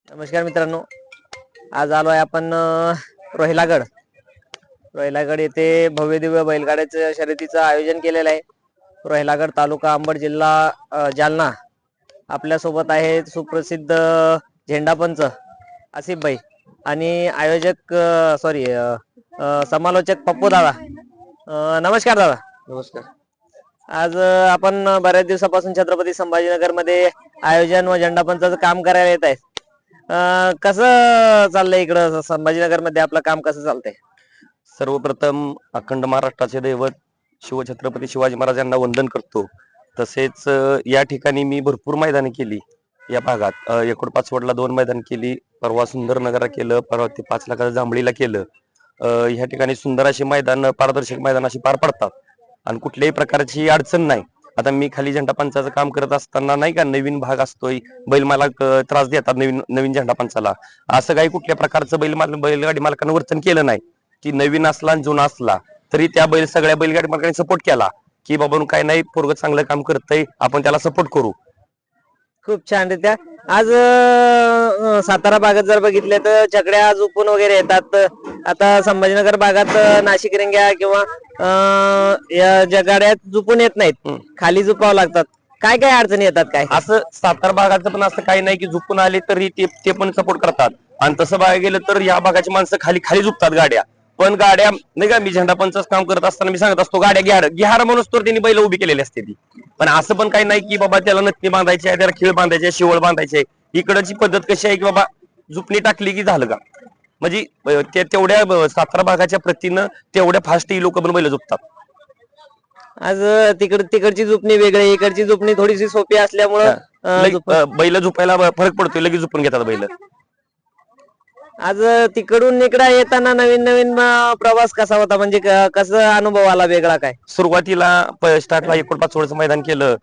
नमस्कार मित्रांनो, आज आलो आहे आपण रोहिलागड येथे भव्य दिव्य बैलगाड्याच्या शर्यतीचं आयोजन केलेलं आहे. रोहिलागड तालुका अंबड जिल्हा जालना. आपल्या सोबत आहे सुप्रसिद्ध झेंडापंच आसिफ भाई आणि आयोजक समालोचक पप्पू दादा. नमस्कार दादा. नमस्कार. आज आपण बऱ्याच दिवसापासून छत्रपती संभाजीनगर मध्ये आयोजन व झेंडापंचाचं काम करायला येत आहे. कसं चाललंय इकडं संभाजीनगर मध्ये आपलं काम कसं चालतंय? सर्वप्रथम अखंड महाराष्ट्राचे दैवत शिवछत्रपती शिवाजी महाराज यांना वंदन करतो. तसेच या ठिकाणी मी भरपूर मैदाने केली. या भागात एकूण पाचवडला 2 मैदान केली, परवा सुंदरनगरला केलं, परवा ते 5 लाखाचं जांभळीला केलं. ह्या ठिकाणी सुंदर अशी मैदान, पारदर्शक मैदान अशी पार पडतात आणि कुठल्याही प्रकारची अडचण नाही. आता मी खाली झेंडापंचाचं काम करत असताना नाही का, नवीन भाग असतोय, बैल मला त्रास देतात नवीन झेंडापंचाला. असं काही कुठल्या प्रकारचं बैलगाडी मालकानं वर्तन केलं नाही की नवीन असला आणि जुना असला तरी त्या सगळ्या बैलगाडी मालकांनी सपोर्ट केला की बाबा काय नाही, पोरग चांगलं काम करतंय, आपण त्याला सपोर्ट करू. खूप छान रित्या आज सातारा भागात जर बघितले तर छकड्या झुपून वगैरे येतात. आता संभाजीनगर भागात नाशिक रेंग्या किंवा या ज्या गाड्या झुपून येत नाहीत, खाली झुपावं लागतात. काय काय अडचणी येतात? काय असं सातारा भागाचं पण असं काही नाही की झुपून आले तरी ते पण सपोर्ट करतात. आणि तसं बघायला गेलं तर या भागाची माणसं खाली खाली झुकतात गाड्या. पण गाड्या नाही का, मी झेंडापंचाचं काम करत असताना मी सांगत असतो गाड्या घ्यार म्हणून तर त्यांनी बैल उभी केलेली असते ती. पण असं पण काही नाही की बाबा त्याला नथनी बांधायची आहे, त्याला खीळ बांधायची आहे, शिवळ बांधायची आहे. इकडची पद्धत कशी आहे की बाबा झुपणी टाकली की झालं का. म्हणजे तेवढ्या सातारा भागाच्या प्रतीनं तेवढ्या फास्ट ही लोक पण बैल झुपतात. आज तिकडची झुपणी वेगळी, इकडची झुपणी थोडीशी सोपी असल्यामुळं बैल झुपायला फरक पडतोय, लगेच झुपून घेतात बैल. आज तिकडून इकडे येताना नवीन प्रवास कसा होता? म्हणजे कसं अनुभव आला वेगळा? काय सुरुवातीला स्टार्टला एकूण पाचवडचं मैदान केलं.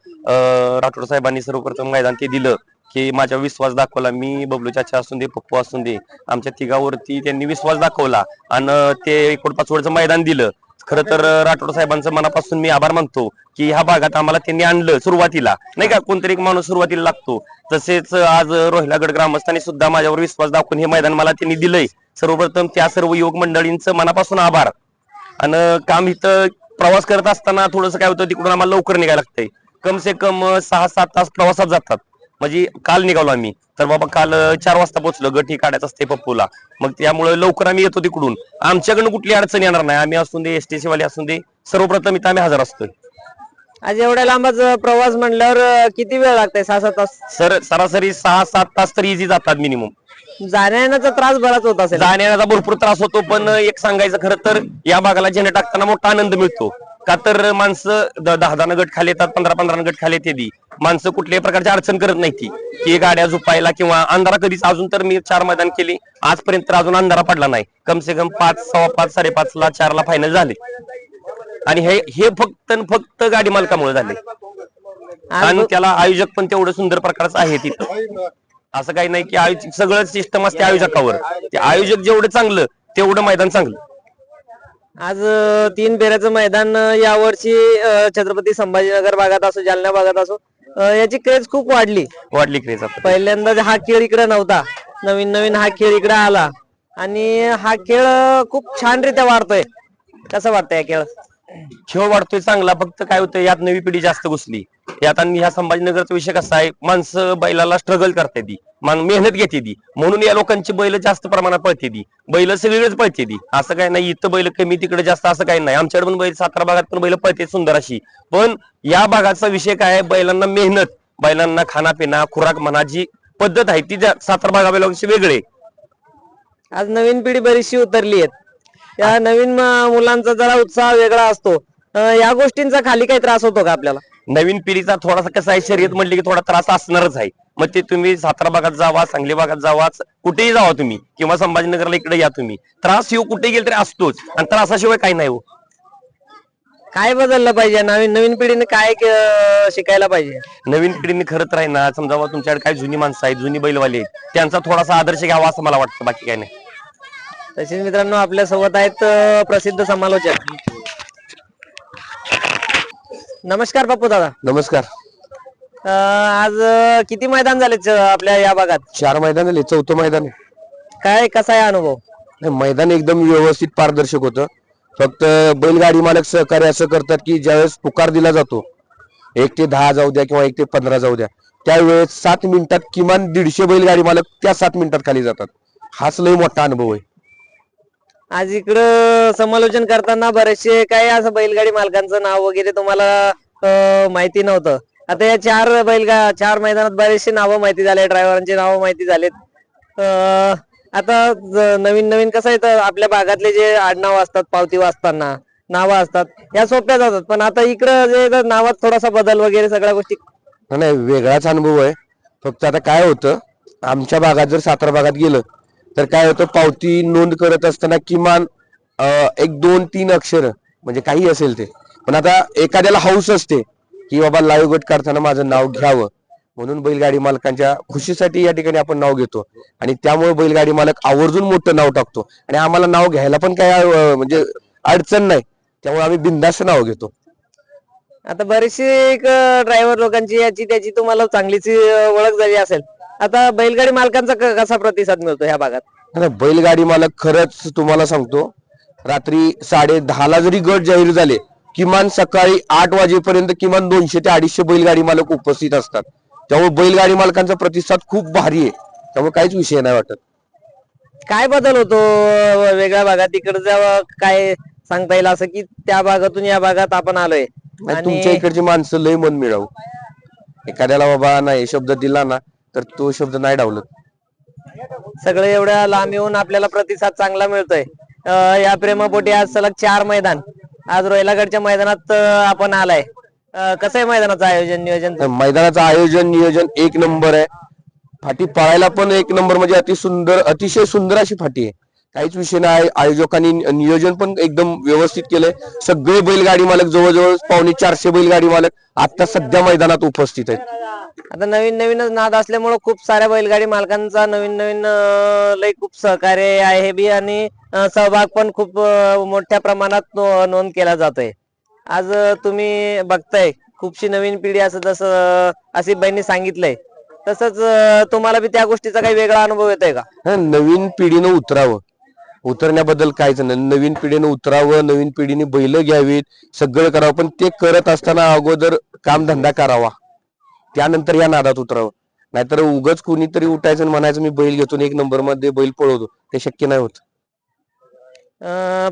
राठोड साहेबांनी सर्वप्रथम मैदान ते दिलं की माझा विश्वास दाखवला. मी बबलू चाचा असून दे, पप्पू असून दे, आमच्या तिघावरती त्यांनी विश्वास दाखवला आणि ते एकूण पाचवडचं मैदान दिलं. खरं तर राठोड साहेबांचं मनापासून मी आभार मानतो की ह्या भागात आम्हाला त्यांनी आणलं सुरुवातीला. नाही का, कोणतरी एक माणूस सुरुवातीला लागतो. तसेच आज रोहिलागड ग्रामस्थांनी सुद्धा माझ्यावर विश्वास दाखवून हे मैदान मला त्यांनी दिलंय. सर्वप्रथम त्या सर्व युवक मंडळींचं मनापासून आभार. आणि काम इथं प्रवास करत असताना थोडंसं काय होतं, तिकडून आम्हाला लवकर निघायला लागतंय. कम से कम 6-7 तास प्रवासात जातात. म्हणजे काल निघालो आम्ही तर बाबा काल 4 वाजता पोहोचलो. गठी काढायचं असते पप्पूला, मग त्यामुळे लवकर आम्ही येतो तिकडून. आमच्याकडून कुठली अडचण येणार नाही. आम्ही असून दे, एसटीसी वाले असून दे, सर्वप्रथम इथं आम्ही हजर असतोय. आज एवढ्या लांबाचा प्रवास म्हणल्यावर किती वेळ लागतंय? 6-7 तास? सरासरी 6-7 तास तर इझी जातात मिनिमम. जाण्याचा त्रास बराच होत असेल? जाण्याचा भरपूर त्रास होतो, पण एक सांगायचं खरं तर या भागाला झेंडा टाकताना मोठा आनंद मिळतो. का तर माणसं 10-10 गट खाली येतात, 15-15 गट खाली येते. माणसं कुठल्याही प्रकारची अडचण करत नाही की गाड्या झुपायला किंवा अंधारा कधीच. अजून तर मी 4 मैदान केली, आजपर्यंत तर अजून अंधारा पडला नाही. कम से कम 5, 5:15, 5:30ला 4ला फायनल झाले. आणि हे फक्त गाडी मालकामुळे झाले. आणि त्याला आयोजक पण तेवढं सुंदर प्रकारचं आहे तिथं. असं काही नाही की सगळं सिस्टम असते आयोजकावर. ते आयोजक जेवढं चांगलं तेवढं मैदान चांगलं. आज 3 फेऱ्याचं मैदान यावर्षी छत्रपती संभाजीनगर भागात असो, जालना भागात असो, याची क्रेज खूप वाढली क्रेज. पहिल्यांदा हा खेळ इकडे नव्हता, नवीन हा खेळ इकडे आला आणि हा खेळ खूप छान रित्या वाढतोय. कसं वाटतंय खेळ वाढतोय? चांगला. फक्त काय होतं, यात नवी पिढी जास्त घुसली यात. आणि ह्या संभाजीनगरचा विषय कसा आहे, माणसं बैलाला स्ट्रगल करते ती, मेहनत घेते ती, म्हणून या लोकांची बैल जास्त प्रमाणात पळते ती. बैल सगळीकडेच पळते ती. असं काही नाही इथं बैल कमी तिकडे जास्त, असं काही नाही. आमच्याकडे पण बैल, सातारा भागात पण बैल पळते सुंदर अशी. पण या भागाचा विषय काय आहे, बैलांना मेहनत, बैलांना खानापिना, खुराक म्हणा, जी पद्धत आहे ती सातारा भागापेक्षा वेगळे. आज नवीन पिढी बरीचशी उतरली आहे. या नवीन मुलांचा जरा उत्साह वेगळा असतो. या गोष्टींचा खाली काही त्रास होतो का आपल्याला? नवीन पिढीचा थोडासा कसा आहे, शर्यत म्हटली की थोडा त्रास असणारच आहे. मग ते तुम्ही सातारा भागात जावा, सांगली भागात जावा, कुठेही जावा तुम्ही, किंवा संभाजीनगरला इकडे या तुम्ही, त्रास येऊ कुठे गेल तरी असतोच. आणि त्रासाशिवाय काही नाही हो. काय बदललं पाहिजे? नवीन पिढीने काय शिकायला पाहिजे? नवीन पिढीने खरं तर आहे ना, समजा तुमच्याकडे काही जुनी माणसं आहेत, जुनी बैलवाले आहेत, त्यांचा थोडासा आदर्श घ्यावा असं मला वाटतं, बाकी काही नाही. तसेच मित्रांनो आपल्या सोबत आहेत प्रसिद्ध समालोचक. नमस्कार पप्पू दादा. नमस्कार. आज किती मैदान झाले आपल्या या भागात? 4 मैदान झाले, 4थं मैदान आहे. काय कसा आहे अनुभव? नाही, मैदान एकदम व्यवस्थित पारदर्शक होतं. फक्त बैलगाडी मालक सहकार्य असं करतात की ज्यावेळेस पुकार दिला जातो 1 ते 10 जाऊ द्या किंवा 1 ते 15 जाऊ द्या, त्यावेळेस 7 मिनिटात किमान 150 बैलगाडी मालक त्या 7 मिनिटात खाली जातात. हाच लय मोठा अनुभव आहे. आज इकडं समालोचन करताना बरेचसे काय असं बैलगाडी मालकांचं नाव वगैरे तुम्हाला माहिती नव्हतं. आता या 4 मैदानात बरेचसे नावं माहिती झाले, ड्रायव्हरांची नावं माहिती झालेत. आता नवीन नवीन कसं आहे तर आपल्या भागातले जे आडनाव असतात, पावती वाचताना नावं असतात, या सोप्या जातात. पण आता इकडं जे नावात थोडासा बदल वगैरे सगळ्या गोष्टी. नाही, वेगळाच अनुभव आहे. फक्त आता काय होतं, आमच्या भागात जर सातारा भागात गेलं तर काय होतं, पावती नोंद करत असताना किमान 1 2 3 अक्षर म्हणजे काही असेल ते, पण आता एखाद्याला हौस असते की बाबा लाईव्ह गट काढताना माझं नाव घ्यावं, म्हणून बैलगाडी मालकांच्या खुशीसाठी या ठिकाणी आपण नाव घेतो आणि त्यामुळे बैलगाडी मालक आवर्जून मोठं नाव टाकतो आणि आम्हाला नाव घ्यायला पण काय म्हणजे अडचण नाही, त्यामुळे आम्ही बिनधास्त नाव घेतो. आता बरेचसे एक ड्रायव्हर लोकांची याची त्याची तुम्हाला चांगलीच ओळख झाली असेल. आता बैलगाडी मालकांचा कसा प्रतिसाद मिळतो ह्या भागात? नाही, बैलगाडी मालक खरंच तुम्हाला सांगतो, रात्री 10:30ला जरी गट जाहीर झाले, किमान सकाळी 8 वाजेपर्यंत किमान 200 ते 250 बैलगाडी मालक उपस्थित असतात. त्यामुळे बैलगाडी मालकांचा प्रतिसाद खूप भारी आहे, त्यामुळे काहीच विषय नाही वाटत. काय बदल होतो वेगळ्या भागात इकडचं काय सांगता येईल असं की त्या भागातून या भागात आपण आलोय आणि तुमच्या इकडची माणसं लय मन मिळावू, एखाद्याला बाबा नाही शब्द दिला ना तर तो शब्द नाही डावलत. सगळे एवढ्या लांब येऊन आपल्याला प्रतिसाद चांगला मिळतोय. या प्रेमापोटी आज सलग 4 मैदान, आज रोहिलागडच्या मैदानात आपण आलाय. कसं आहे मैदानाचं आयोजन नियोजन? मैदानाचं आयोजन नियोजन 1 नंबर आहे. फाटी पळायला पण 1 नंबर, म्हणजे अतिशय सुंदर अशी फाटी आहे, काहीच विषय नाही. आयोजकांनी नियोजन पण एकदम व्यवस्थित केलंय. सगळे बैलगाडी मालक जवळजवळ 450 बैलगाडी मालक आता सध्या मैदानात उपस्थित आहेत. आता नवीन नवीनच नाद असल्यामुळे खूप साऱ्या बैलगाडी मालकांचा नवीन नवीन लय खूप सहकार्य आहे बी आणि सहभाग पण खूप मोठ्या प्रमाणात नोंद केला जातोय. आज तुम्ही बघताय खूपशी नवीन पिढी असं जसं आसिफ भाईंनी सांगितलंय तसंच तुम्हाला बी त्या गोष्टीचा काही वेगळा अनुभव येतोय का? नवीन पिढीनं उतरावं, उतरण्याबद्दल काहीच नाही. नवीन पिढीनं उतरावं, नवीन पिढीने बैल घ्यावीत, सगळं करावं, पण ते करत असताना अगोदर कामधंदा करावा, त्यानंतर या नादात उतरावं. नाहीतर उगच कुणीतरी उठायचं आणि म्हणायचं मी बैल घेतो 1 नंबर मध्ये बैल पळवतो, ते शक्य नाही होत.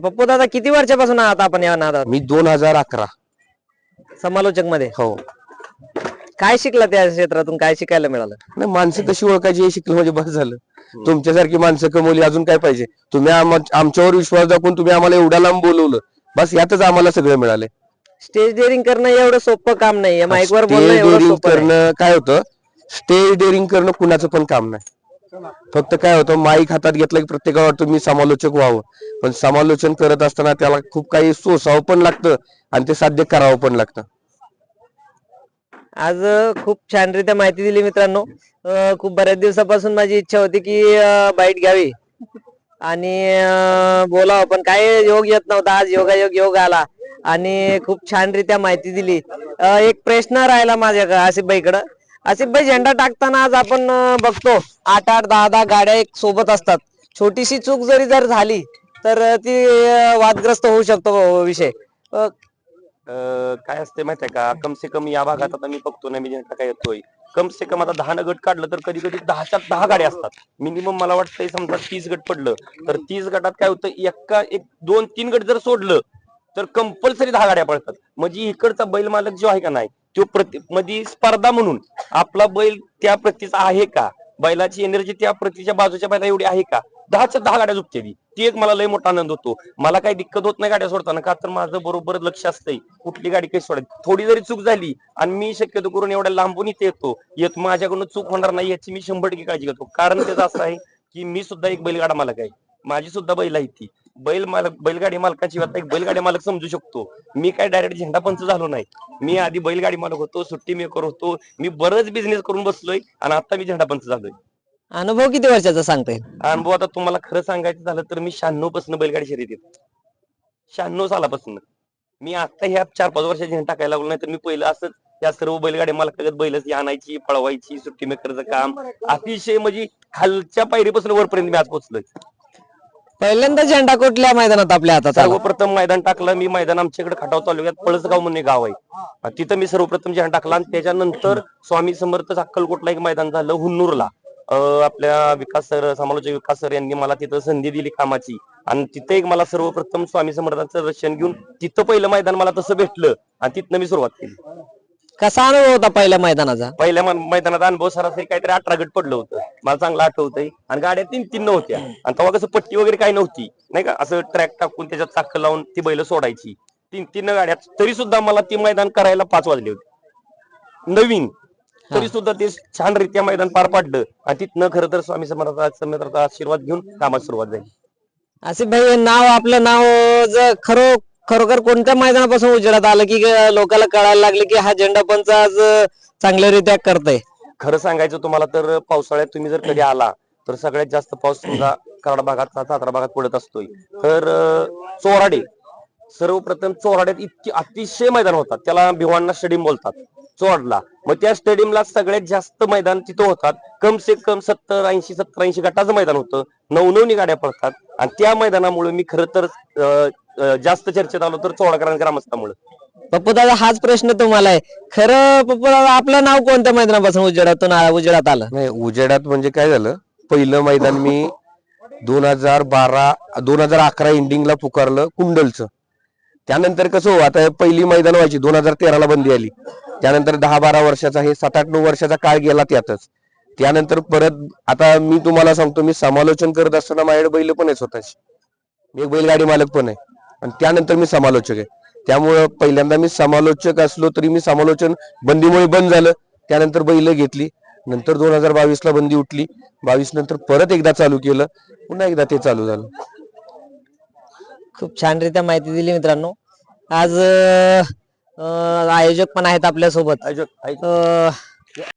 पप्पू दादा किती वर्षापासून आहात आपण या नादात? मी 2011 समालोचक मध्ये. हो. काय शिकला त्या क्षेत्रातून, काय शिकायला मिळालं? नाही, माणसं कशी ओळखायची हे शिकलं म्हणजे बस झालं. तुमच्यासारखी माणसं कमवली, अजून काय पाहिजे? तुम्ही आमच्यावर विश्वास दाखवून तुम्ही आम्हाला एवढ्या लांब बोलवलं, बस यातच आम्हाला सगळं मिळाले. स्टेज डेअरिंग करणं एवढं सोपं काम नाहीये, माईकवर बोलणं स्टेज एवढं डेअरिंग सोपं नाही. करणं काय होतं, स्टेज डेअरिंग करणं कुणाचं पण काम नाही. फक्त काय होतं, माईक हातात घेतलं की प्रत्येकाला वाटतं मी समालोचक व्हावं, पण समालोचन करत असताना त्याला खूप काही सोसावं पण लागतं आणि ते साध्य करावं पण लागतं. आज खूप छानरीत्या माहिती दिली मित्रांनो. खूप बऱ्याच दिवसापासून माझी इच्छा होती की बाईट घ्यावी आणि बोलावं, पण काय योग येत नव्हता. आज योग आला आणि खूप छानरीत्या माहिती दिली. एक प्रश्न राहिला माझ्या आसिफ भाईकडं. आसिफ भाई, झेंडा टाकताना आज आपण बघतो 8-8, 10-10 गाड्या एक सोबत असतात. छोटीशी चूक जर झाली तर ती वादग्रस्त होऊ शकतो विषय. काय असते माहितीये का, कम से कम या भागात आता मी बघतो ना, मी झेंडा काय येतोय, कम से कम आता 10 गट काढलं तर कधी कधी 10च्या 10 गाड्या असतात मिनिमम. मला वाटतंय समजा 30 गट पडलं तर 30 गटात काय होतं, 1 2 3 गट जर सोडलं तर कंपल्सरी 10 गाड्या पडतात. म्हणजे इकडचा बैल मालक जो आहे का नाही, तो मध्ये स्पर्धा म्हणून आपला बैल त्या प्रतीचा आहे का, बैलाची एनर्जी त्या प्रतीच्या बाजूच्या बैला एवढी आहे का, 10च्या 10 गाड्या झुकते ती एक मला लय मोठा आनंद होतो. मला काही दिक्कत होत नाही गाड्या सोडताना, का तर माझं बरोबर लक्ष असतंय कुठली गाडी कशी सोडायची. थोडी जरी चूक झाली आणि मी शक्यतो करून एवढ्या लांबून इथे येत माझ्याकडून चूक होणार नाही याची मी 100% काळजी घेतो. कारण त्याचं असं आहे की मी सुद्धा एक बैलगाडा मालक आहे, माझी सुद्धा बैल आहे ती. बैलगाडी मालकाची आता एक बैलगाडी मालक समजू शकतो. मी काय डायरेक्ट झेंडा पंच झालो नाही, मी आधी बैलगाडी मालक होतो, सुट्टी मेकर होतो, मी बरंच बिझनेस करून बसलोय आणि आता मी झेंडा पंच झालोय. अनुभव किती वर्षाचा सांगता येईल? अनुभव आता तुम्हाला खरं सांगायचं झालं तर मी 96 पासून बैलगाडी शर्यतीत, 96 सालापासून. मी आता ह्या 4-5 वर्षात झेंडा टाकायला लागलो, नाही तर मी पहिलं असंच या सर्व बैलगाडी मालकागत बैलच आणायची, पळवायची, सुट्टी मेकरचं काम अतिशय म्हणजे खालच्या पायरीपासून वरपर्यंत मी आज पोहोचलोय. पहिल्यांदा झेंडा कुठल्या मैदानात आपल्या हातात आला? सर्वप्रथम मैदान टाकलं मी, मैदान आमच्याकडे खटाव तालुक्यात पळसगाव म्हणून एक गाव आहे, तिथं मी सर्वप्रथम झेंडा टाकला. आणि त्याच्यानंतर स्वामी समर्थ अक्कलकोटला एक मैदान झालं हुन्नूरला. आपल्या विकास सर, समालोचक विकास सर यांनी मला तिथं संधी दिली कामाची, आणि तिथे एक मला सर्वप्रथम स्वामी समर्थांचं दर्शन घेऊन तिथं पहिलं मैदान मला तसं भेटलं, आणि तिथनं मी सुरुवात केली. कसा अनुभव होता पहिल्या मैदानाचा? पहिल्या मैदानात अनुभव सरासरी काहीतरी 18 गट पडलं होतं, मला चांगलं आठवतंय. आणि गाड्या 3-3 नव्हत्या, आणि तेव्हा कसं पट्टी वगैरे काही नव्हती नाही का, असं ट्रॅक टाकून त्याच्यात चाक लावून ती बैल सोडायची. 3-3 गाड्या, तरी सुद्धा मला ती मैदान करायला 5 वाजले होते नवीन, तरी सुद्धा ते छान रित्या मैदान पार पाडलं. आणि तिथनं खरं तर स्वामी समर्थांचा आशीर्वाद घेऊन कामात सुरुवात झाली. असे भाई नाव, आपलं नाव खरोखर कोणत्या मैदानापासून उजेडात आलं की लोकांना कळायला लागले की हा झेंडा पंच आज चांगल्यारीत्या करतोय? खरं सांगायचं तुम्हाला तर पावसाळ्यात तुम्ही जर कधी आला तर सगळ्यात जास्त पाऊस समजा कराड भागात, सातारा भागात पडत असतोय. तर चोराडे, सर्वप्रथम चोराड्यात इतकी अतिशय मैदान होतात, त्याला भिवांना स्टेडियम बोलतात चोराडला. मग त्या स्टेडियमला सगळ्यात जास्त मैदान तिथं होतात. कम से कम 70-80 गटाचं मैदान होतं, 9-9 गाड्या पडतात. आणि त्या मैदानामुळे मी खरं तर जास्त चर्चेत आलो तर चोराडकरांच्या ग्रामस्थामुळे. पप्पू दादा, हाच प्रश्न तुम्हाला आहे. खरं पप्पू दादा, आपलं नाव कोणत्या मैदानापासून उजेडात आलं? नाही, उजेडात म्हणजे काय झालं, पहिलं मैदान मी 2011 एंडिंगला पुकारलं कुंडलचं. त्यानंतर कसं हो, आता पहिली मैदान व्हायची 2013ला बंदी आली, त्यानंतर 10-12 वर्षाचा, हे 7-8-9 वर्षाचा काळ गेला त्यातच. त्यानंतर परत आता मी तुम्हाला सांगतो, मी समालोचन करत असताना माझ्याकडे बैल पण आहे स्वतःची, मी एक बैलगाडी मालक पण आहे, आणि त्यानंतर मी समालोचक आहे. त्यामुळं पहिल्यांदा मी समालोचक असलो तरी मी समालोचन बंदीमुळे बंद झालं, त्यानंतर बैल घेतली, नंतर 2022ला बंदी उठली, 22 नंतर परत एकदा चालू केलं, पुन्हा एकदा ते चालू झालं. खूप छान रित्या माहिती दिली मित्रांनो. आज आयोजक पण आहेत आपल्या सोबत.